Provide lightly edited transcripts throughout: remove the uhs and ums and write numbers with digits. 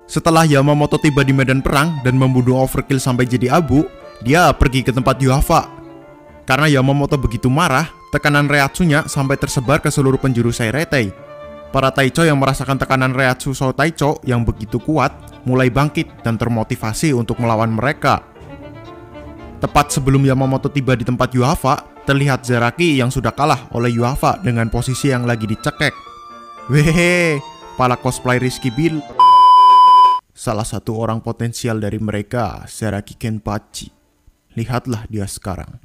Setelah Yamamoto tiba di medan perang dan membunuh Overkill sampai jadi abu, dia pergi ke tempat Yuhafa. Karena Yamamoto begitu marah, tekanan Reiatsunya sampai tersebar ke seluruh penjuru Seiretei. Para Taicho yang merasakan tekanan Reiatsu Shou Taicho yang begitu kuat mulai bangkit dan termotivasi untuk melawan mereka. Tepat sebelum Yamamoto tiba di tempat Yuhafa, terlihat Zaraki yang sudah kalah oleh Yuhafa dengan posisi yang lagi dicekek. Wehe, para cosplay Rizky Bill. Salah satu orang potensial dari mereka, Zaraki Kenpachi. Lihatlah dia sekarang.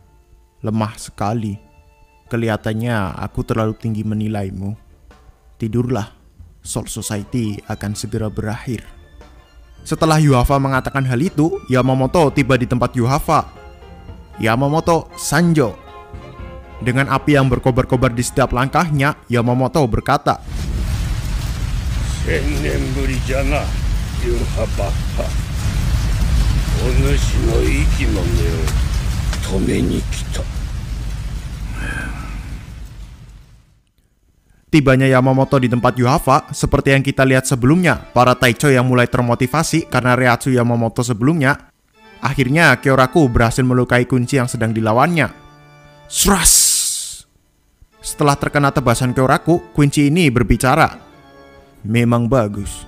Lemah sekali. Kelihatannya aku terlalu tinggi menilaimu. Tidurlah, Soul Society akan segera berakhir. Setelah Yuhafa mengatakan hal itu, Yamamoto tiba di tempat Yuhafa. Yamamoto Sanjo. Dengan api yang berkobar-kobar di setiap langkahnya, Yamamoto berkata, "1000年ぶりじゃな、Yuhafa. お主の息の根を止めに来た." Tibanya Yamamoto di tempat Yuhafa, seperti yang kita lihat sebelumnya, para Taicho yang mulai termotivasi karena Reiatsu Yamamoto sebelumnya, akhirnya Kyoraku berhasil melukai kunci yang sedang dilawannya. Sras! Setelah terkena tebasan Kyoraku, kunci ini berbicara. Memang bagus.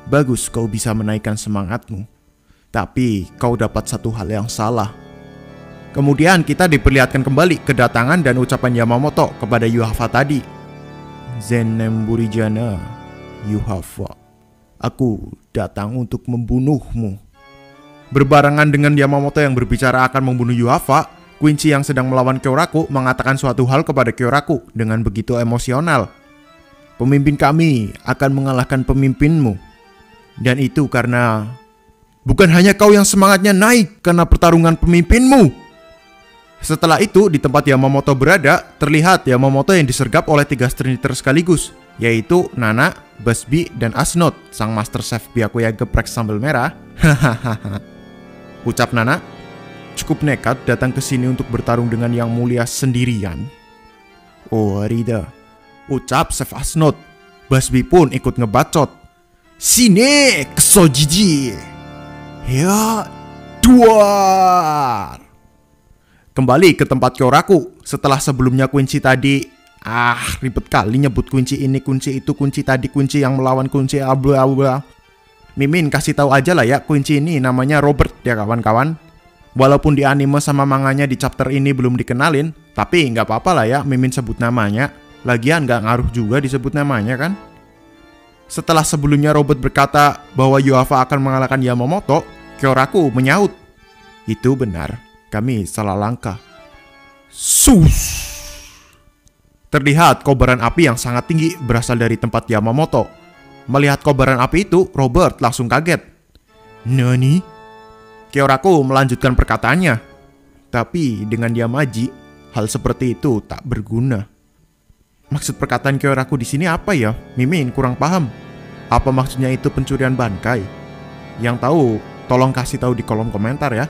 Bagus kau bisa menaikkan semangatmu. Tapi kau dapat satu hal yang salah. Kemudian kita diperlihatkan kembali kedatangan dan ucapan Yamamoto kepada Yuhafa tadi. Zennen Burijana, Yuhafa. Aku datang untuk membunuhmu. Berbarengan dengan Yamamoto yang berbicara akan membunuh Yuhafa, Quincy yang sedang melawan Kyoraku mengatakan suatu hal kepada Kyoraku dengan begitu emosional. Pemimpin kami akan mengalahkan pemimpinmu. Dan itu karena bukan hanya kau yang semangatnya naik karena pertarungan pemimpinmu. Setelah itu, di tempat Yamamoto berada, terlihat Yamamoto yang disergap oleh 3 Triniter sekaligus, yaitu Nana, Busby, dan Asnot, sang master chef Byakuya geprek sambal merah. Hahaha. Ucap Nana, cukup nekat datang ke sini untuk bertarung dengan yang mulia sendirian. Oh Arida, ucap chef Asnot. Busby pun ikut ngebacot. Sini, kesojiji. Ya, duar. Kembali ke tempat Kyoraku. Setelah sebelumnya kunci tadi, ribet kali nyebut kunci ini, kunci itu, kunci tadi, kunci yang melawan kunci abla-abla. Mimin kasih tahu aja lah ya, kunci ini namanya Robert ya kawan-kawan. Walaupun di anime sama manganya di chapter ini belum dikenalin, tapi nggak apa-apa lah ya Mimin sebut namanya. Lagian nggak ngaruh juga disebut namanya kan. Setelah sebelumnya Robert berkata bahwa Yuhafa akan mengalahkan Yamamoto, Kyoraku menyaut, itu benar. Kami salah langkah. Sus! Terlihat kobaran api yang sangat tinggi berasal dari tempat Yamamoto. Melihat kobaran api itu, Robert langsung kaget. Nani? Kyoraku melanjutkan perkataannya. Tapi dengan Yamaji, hal seperti itu tak berguna. Maksud perkataan Kyoraku di sini apa ya? Mimin kurang paham. Apa maksudnya itu pencurian bangkai? Yang tahu, tolong kasih tahu di kolom komentar ya.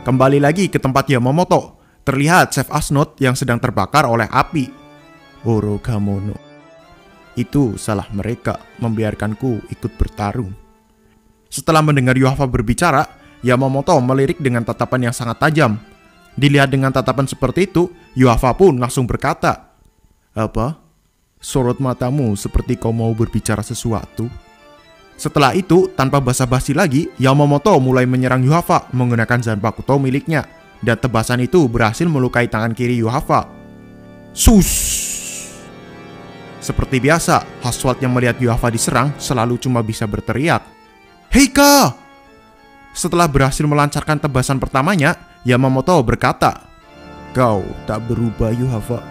Kembali lagi ke tempat Yamamoto, terlihat Chef Asnot yang sedang terbakar oleh api. Orokamono. Itu salah mereka membiarkanku ikut bertarung. Setelah mendengar Yuhafa berbicara, Yamamoto melirik dengan tatapan yang sangat tajam. Dilihat dengan tatapan seperti itu, Yuhafa pun langsung berkata, "Apa? Sorot matamu seperti kau mau berbicara sesuatu." Setelah itu, tanpa basa-basi lagi, Yamamoto mulai menyerang Yuhafa menggunakan Zanpakuto miliknya. Dan tebasan itu berhasil melukai tangan kiri Yuhafa. Sus! Seperti biasa, Haswalt yang melihat Yuhafa diserang selalu cuma bisa berteriak, "Heika!" Setelah berhasil melancarkan tebasan pertamanya, Yamamoto berkata, "Kau tak berubah Yuhafa.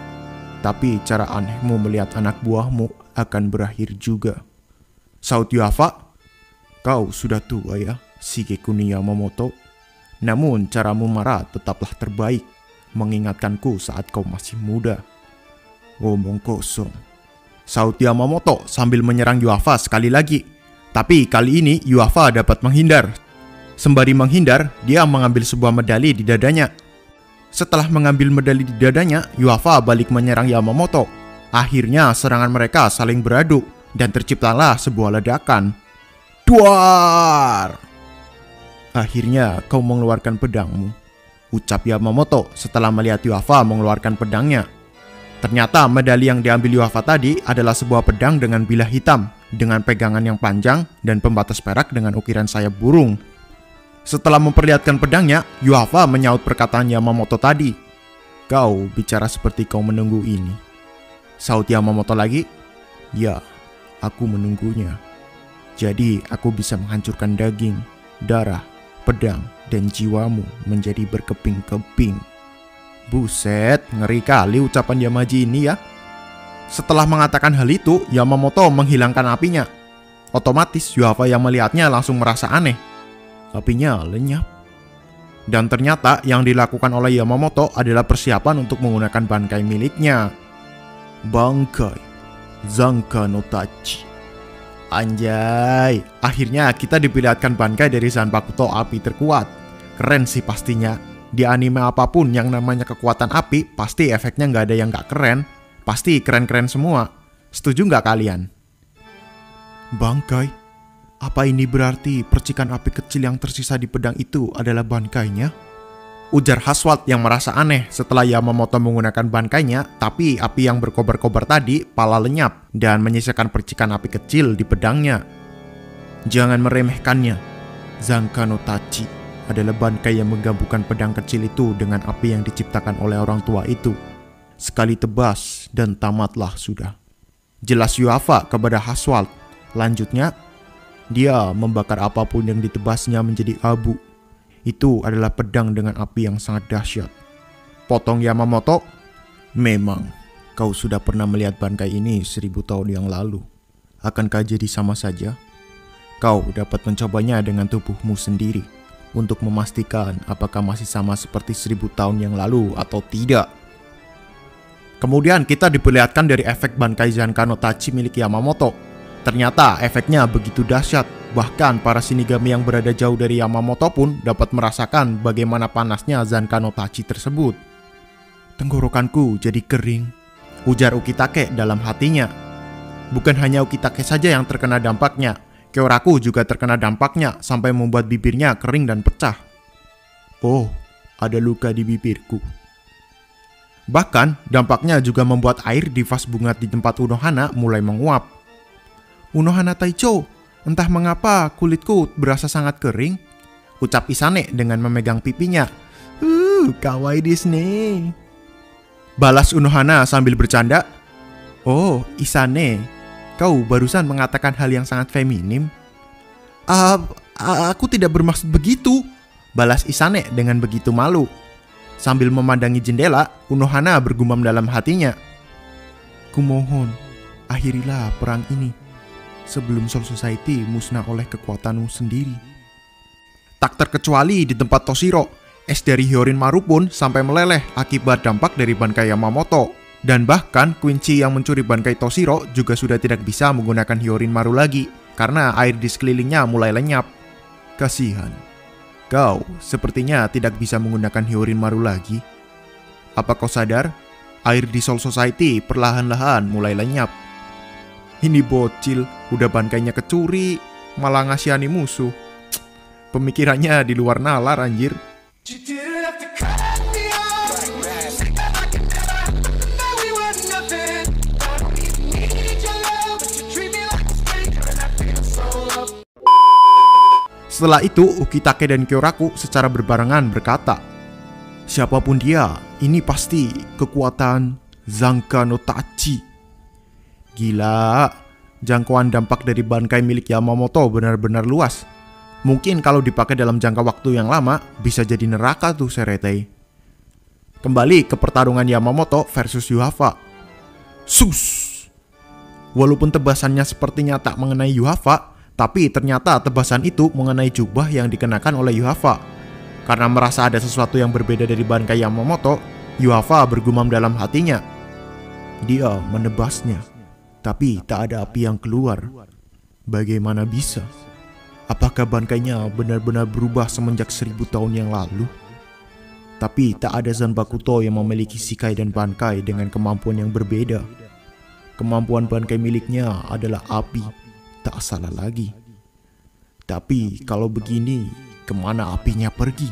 Tapi cara anehmu melihat anak buahmu akan berakhir juga." Saut Yuhafa, "Kau sudah tua ya, Shigekuni Yamamoto. Namun caramu marah tetaplah terbaik, mengingatkanku saat kau masih muda." Omong kosong. Saut Yamamoto sambil menyerang Yuhafa sekali lagi. Tapi kali ini Yuhafa dapat menghindar. Sembari menghindar, dia mengambil sebuah medali di dadanya. Setelah mengambil medali di dadanya, Yuhafa balik menyerang Yamamoto. Akhirnya serangan mereka saling beradu. Dan terciptalah sebuah ledakan. Duar! Akhirnya kau mengeluarkan pedangmu, ucap Yamamoto setelah melihat Yuhafa mengeluarkan pedangnya. Ternyata medali yang diambil Yuhafa tadi adalah sebuah pedang dengan bilah hitam, dengan pegangan yang panjang dan pembatas perak dengan ukiran sayap burung. Setelah memperlihatkan pedangnya, Yuhafa menyaut perkataan Yamamoto tadi. Kau bicara seperti kau menunggu ini. Saut Yamamoto lagi, ya, aku menunggunya. Jadi aku bisa menghancurkan daging, darah, pedang, dan jiwamu menjadi berkeping-keping. Buset, ngeri kali ucapan Yamaji ini ya. Setelah mengatakan hal itu, Yamamoto menghilangkan apinya. Otomatis Yuhafa yang melihatnya langsung merasa aneh. Apinya lenyap. Dan ternyata yang dilakukan oleh Yamamoto adalah persiapan untuk menggunakan bankai miliknya. Bankai Zanka no Tachi. Anjay, akhirnya kita diperlihatkan bankai dari Zanpakuto api terkuat. Keren sih pastinya. Di anime apapun yang namanya kekuatan api, pasti efeknya nggak ada yang nggak keren. Pasti keren-keren semua. Setuju nggak kalian? Bangkai? Apa ini berarti percikan api kecil yang tersisa di pedang itu adalah bankainya? Ujar Haswat yang merasa aneh setelah Yamamoto menggunakan bankainya, tapi api yang berkobar-kobar tadi pala lenyap dan menyisakan percikan api kecil di pedangnya. Jangan meremehkannya. Zanka no Tachi adalah bankai yang menggabungkan pedang kecil itu dengan api yang diciptakan oleh orang tua itu. Sekali tebas dan tamatlah sudah. Jelas Yuhafa kepada Haswat. Lanjutnya, dia membakar apapun yang ditebasnya menjadi abu. Itu adalah pedang dengan api yang sangat dahsyat. Potong Yamamoto, memang kau sudah pernah melihat bankai ini 1000 tahun yang lalu. Akankah jadi sama saja? Kau dapat mencobanya dengan tubuhmu sendiri untuk memastikan apakah masih sama seperti 1000 tahun yang lalu atau tidak. Kemudian kita diperlihatkan dari efek bankai Zanka no Tachi milik Yamamoto. Ternyata efeknya begitu dahsyat. Bahkan para shinigami yang berada jauh dari Yamamoto pun dapat merasakan bagaimana panasnya Zanka no Tachi tersebut. Tenggorokanku jadi kering, ujar Ukitake dalam hatinya. Bukan hanya Ukitake saja yang terkena dampaknya, Kyoraku juga terkena dampaknya sampai membuat bibirnya kering dan pecah. Oh, ada luka di bibirku. Bahkan dampaknya juga membuat air di vas bunga di tempat Unohana mulai menguap. Unohana Taicho, entah mengapa kulitku berasa sangat kering, ucap Isane dengan memegang pipinya. Kawaii Disney. Balas Unohana sambil bercanda. Oh, Isane, kau barusan mengatakan hal yang sangat feminim. Aku tidak bermaksud begitu, balas Isane dengan begitu malu. Sambil memandangi jendela, Unohana bergumam dalam hatinya. Kumohon, akhirilah perang ini sebelum Soul Society musnah oleh kekuatanmu sendiri. Tak terkecuali di tempat Toshiro, es dari Hyorin Maru pun sampai meleleh akibat dampak dari bankai Yamamoto. Dan bahkan Quincy yang mencuri bankai Toshiro juga sudah tidak bisa menggunakan Hyorin Maru lagi karena air di sekelilingnya mulai lenyap. Kasihan, kau sepertinya tidak bisa menggunakan Hyorin Maru lagi. Apa kau sadar? Air di Soul Society perlahan-lahan mulai lenyap. Ini bocil, udah bankainya kecuri, malah ngasihani musuh. Pemikirannya di luar nalar anjir. Setelah itu, Ukitake dan Kyoraku secara berbarengan berkata, siapapun dia, ini pasti kekuatan Zanka no Tachi. Gila, jangkauan dampak dari bankai milik Yamamoto benar-benar luas. Mungkin kalau dipakai dalam jangka waktu yang lama, bisa jadi neraka tuh Seretei. Kembali ke pertarungan Yamamoto versus Yuhafa. Sus! Walaupun tebasannya sepertinya tak mengenai Yuhafa, tapi ternyata tebasan itu mengenai jubah yang dikenakan oleh Yuhafa. Karena merasa ada sesuatu yang berbeda dari bankai Yamamoto, Yuhafa bergumam dalam hatinya. Dia menebasnya, tapi tak ada api yang keluar. Bagaimana bisa? Apakah bankainya benar-benar berubah semenjak 1000 tahun yang lalu? Tapi tak ada Zanpakuto yang memiliki shikai dan bankai dengan kemampuan yang berbeda. Kemampuan bankai miliknya adalah api, tak salah lagi. Tapi kalau begini, kemana apinya pergi?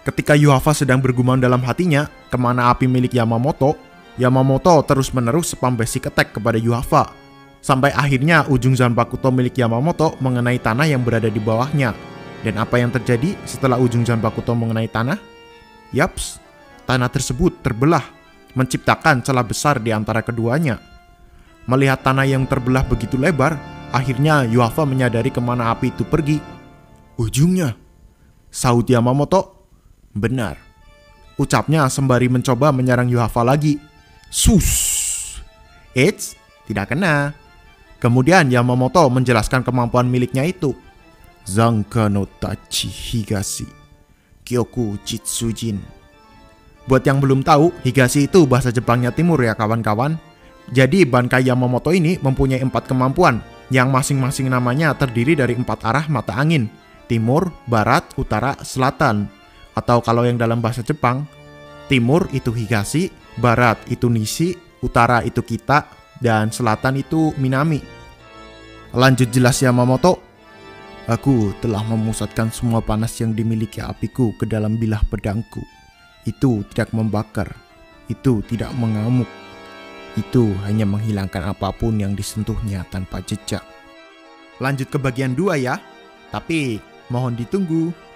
Ketika Yuhafa sedang bergumam dalam hatinya, kemana api milik Yamamoto, Yamamoto terus-menerus spam basic attack kepada Yuhafa. Sampai akhirnya ujung Zanpakuto milik Yamamoto mengenai tanah yang berada di bawahnya. Dan apa yang terjadi setelah ujung Zanpakuto mengenai tanah? Yaps, tanah tersebut terbelah, menciptakan celah besar di antara keduanya. Melihat tanah yang terbelah begitu lebar, akhirnya Yuhafa menyadari kemana api itu pergi. Ujungnya, sahut Yamamoto. Benar, ucapnya sembari mencoba menyerang Yuhafa lagi. Sus! Eits, tidak kena. Kemudian Yamamoto menjelaskan kemampuan miliknya itu. Zanka no Tachi Higashi Kyoku Chitsujin. Buat yang belum tahu, Higashi itu bahasa Jepangnya timur ya kawan-kawan. Jadi Bankai Yamamoto ini mempunyai 4 kemampuan yang masing-masing namanya terdiri dari 4 arah mata angin. Timur, barat, utara, selatan. Atau kalau yang dalam bahasa Jepang, timur itu Higashi, barat itu Nishi, utara itu Kita, dan selatan itu Minami. Lanjut jelas Yamamoto. Aku telah memusatkan semua panas yang dimiliki apiku ke dalam bilah pedangku. Itu tidak membakar, itu tidak mengamuk. Itu hanya menghilangkan apapun yang disentuhnya tanpa jejak. Lanjut ke bagian 2 ya. Tapi mohon ditunggu.